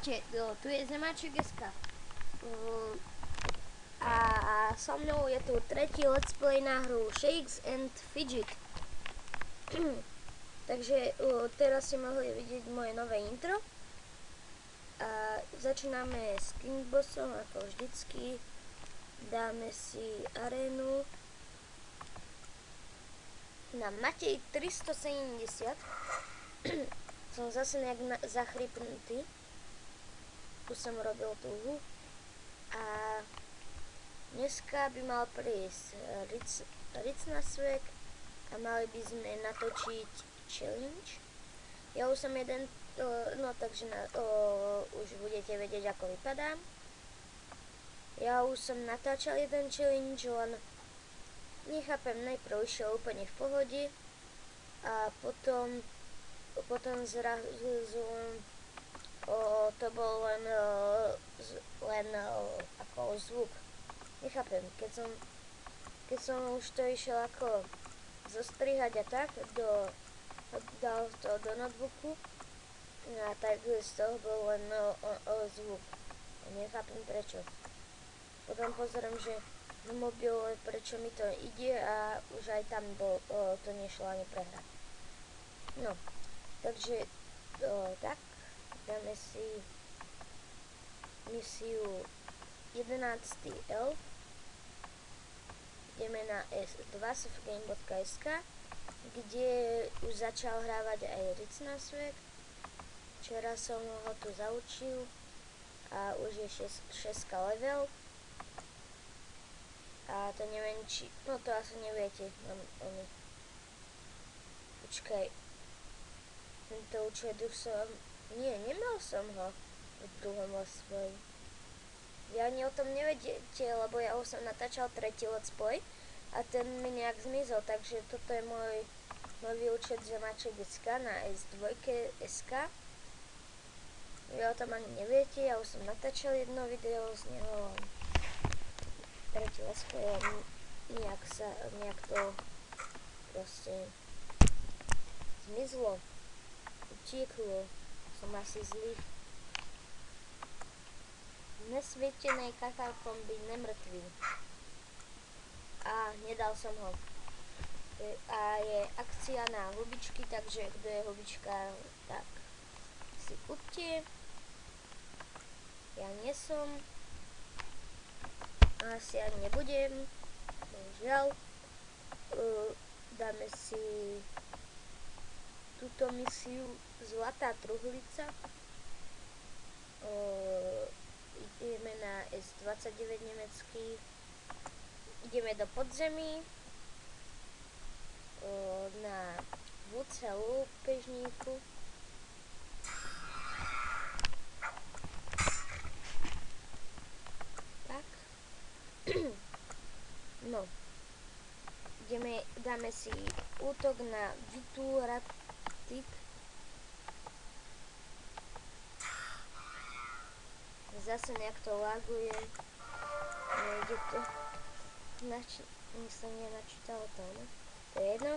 Čaute, tu je Zemáček SK. A so mnou je tu tretí let's play na hru Shakes and Fidget. Takže teraz ste mohli vidieť moje nové intro. A začíname s King Bossom, ako vždycky. Dáme si arénu na Matej 370. Som zase nejak zachrypnutý. Tu som robil tú hru. A dneska by mal prísť Ricnasweg a mali by sme natočiť challenge. Ja už som jeden, no takže už budete vedieť, ako vypadám. Ja už som natáčal jeden challenge, len nechápem, najprv išiel úplne v pohode a potom zrazu to bol len ako zvuk. Nechápem, keď som už to išiel ako zostrihať a tak, dal to do notebooku a tak z toho bol len zvuk. Nechápem prečo. Potom pozerám, že v mobile prečo mi to ide a už aj tam to nešlo ani prehrať. No, takže tak, dáme si misiu 11. elf. Ideme na s2 sfgame.sk, kde už začal hrávať aj Ricnasweg. Včera som ho tu zaučil a už je 6 level. A to neviem či, no to asi neviete, počkaj, tento účet už som, nemal som ho v druhom let's play. Ja ani o tom nevedete, lebo ja už som natáčal tretí let's play a ten mi nejak zmizol, takže toto je môj nový účet Zemáček SK na S2 SK. Vy o tom ani neviete, ja už som natáčal jedno video z neho. Tretí let's play a nejak to proste zmizlo, utieklo, som asi zlý. Nesvietenej kakálkom byť nemrtvý. A nedal som ho. A je akcia na hubičky, takže kto je hubička, tak si kúpte. Ja nie som. Asi ani nebudem. Bohužiaľ. Dáme si túto misiu Zlatá truhlica. Ideme na S29 nemecký. Ideme do podzemí. Na WC lúpežníku. Tak. No. Dáme si útok na Vituratik. Zase nejak to laguje. Nejde to. Som nenačítala to, no? To je jedno.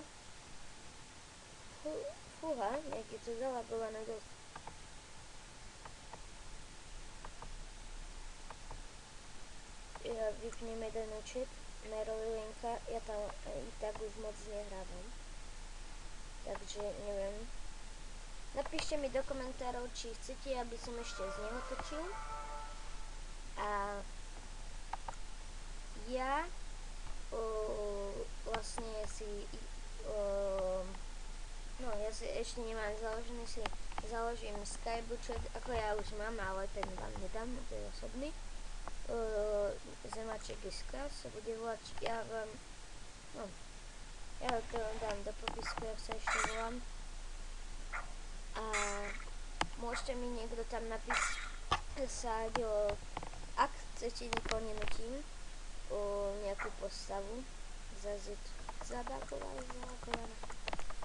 Fúha, nejak je to zalagované dosť. Ja vypnem jeden účet. Merolinka, ja tam i tak už moc nehrávam. Takže neviem. Napíšte mi do komentárov, či chcete, aby som ešte z neho točil. A ja vlastne si no ja si ešte nemám založený, si založím Skype chat, ako ja už mám, ale ten vám nedám, to je osobný. Zemáček SK sa bude volať, ja to dám do popisku, jak sa ešte volám. A môžete mi niekto tam napísať, ak chcete, nenutím nejakú postavu. Zase zabagovaná.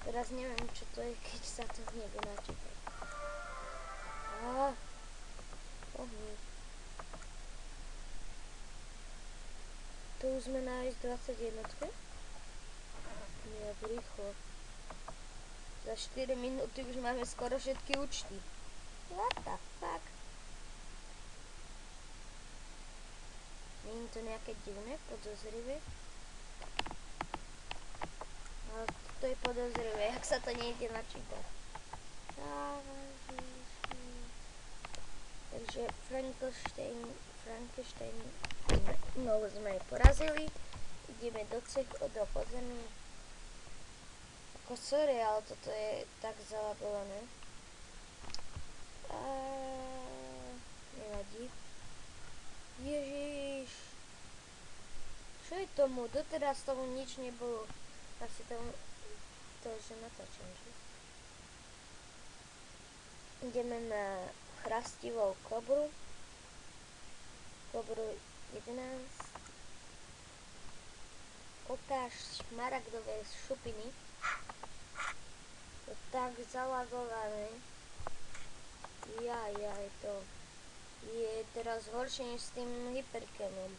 Teraz neviem, čo to je, keď sa to nevie načítať. Tu už sme na S21. Jak rýchlo. Za 4 minúty už máme skoro všetky účty. What the fuck? Nie je to nejaké divné, podozrivé? Ale to je podozrivé, jak sa to nejde načítať. Takže Frankenstein no, sme porazili. Ideme do podzemí. Ako sorry, ale toto je tak zalagované. Nevadí. Ježiš. Čo je tomu? Doteraz tomu nič nebolo. Asi tomu to, že natáčam, že? Ideme na chrastivou kobru. Kobru 11. Ukáž šmaragdové šupiny. To tak zalagované. Jaj, to je teraz horšie než s tým hypercamom.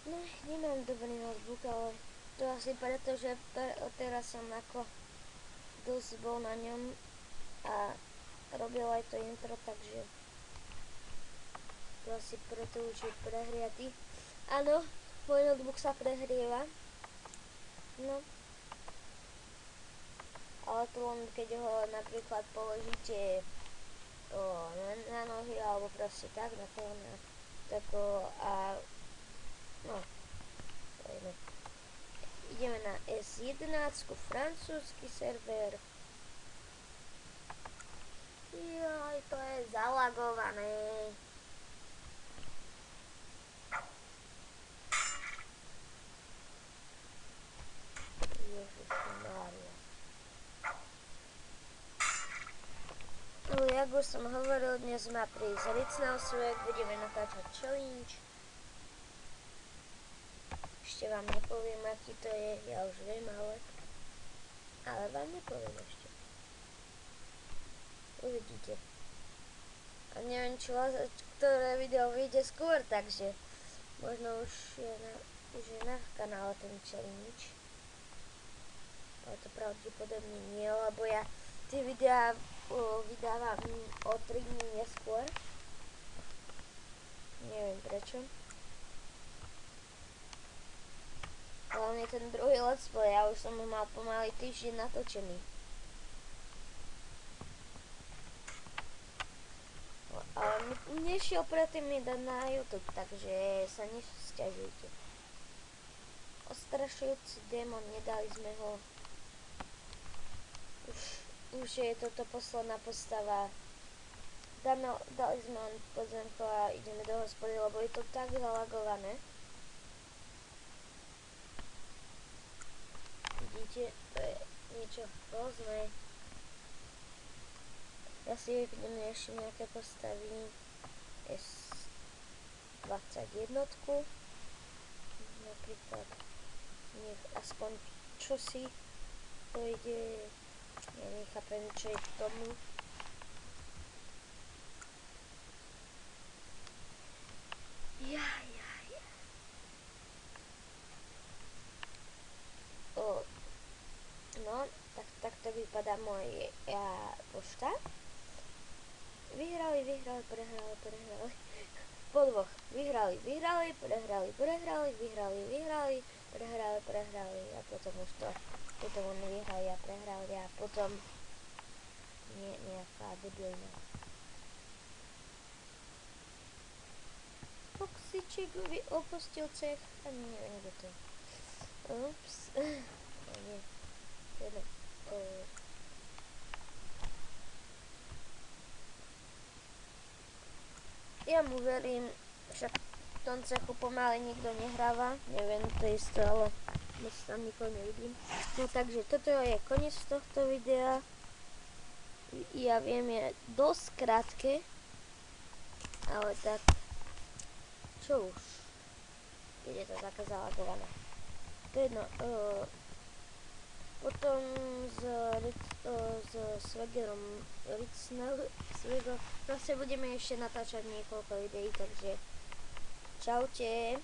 No, nemám dobrý notebook, ale to asi preto, že teraz som ako dosť bol na ňom a robil aj to intro, takže to asi preto už je prehriatý. Áno, môj notebook sa prehrieva. No. Ale to len keď ho napríklad položíte na nohy alebo proste tak na kolena. A no, pojďme. Ideme na S11, francúzsky server. Joj, to je zalagované. Ježišmária. No, jak už som hovoril, dnes má prísť Ricnausweg, budeme natáčať challenge. Ešte vám nepoviem, aký to je, ja už viem, ale vám nepoviem ešte. Uvidíte. A neviem, ktoré video vyjde skôr, takže možno už je na kanále ten challenge. Ale to pravdepodobne nie, lebo ja tie videá vydávam o 3 dní neskôr. Neviem prečo. Hlavne ten druhý let's play, ja už som ho mal pomaly týždeň natočený. Ale nešiel predtým mi dať na YouTube, takže sa nesťažujte. Ostrašujúci démon, nedali sme ho. Už je toto posledná postava. Dali sme len podzemko a ideme do hospody, lebo je to tak zalagované. Vidíte, to je niečo hrozné. Ja si vypnem ešte nejaké postavy. S21. Napríklad nech aspoň čosi pôjde. Ja nechápem, čo je k tomu. No, takto vypadá moja pošta. Vyhrali, prehrali. Po dvoch. Vyhrali, prehrali, prehrali a potom už to. Potom oni vyhrali a prehrali a potom nejaká debilná. Foxiček opustil cech a neviem, kto to je. Ups. Nie. Ja mu verím, však v tom cechu pomaly nikto nehráva, neviem to isto, ale moc tam nikoho nevidím. No takže toto je koniec tohto videa. Ja viem, je dosť krátke, ale tak, čo už, keď je to taká zalagovaná. To je jedno, potom s Svegerom proste budeme ešte natáčať niekoľko videí, takže čaute.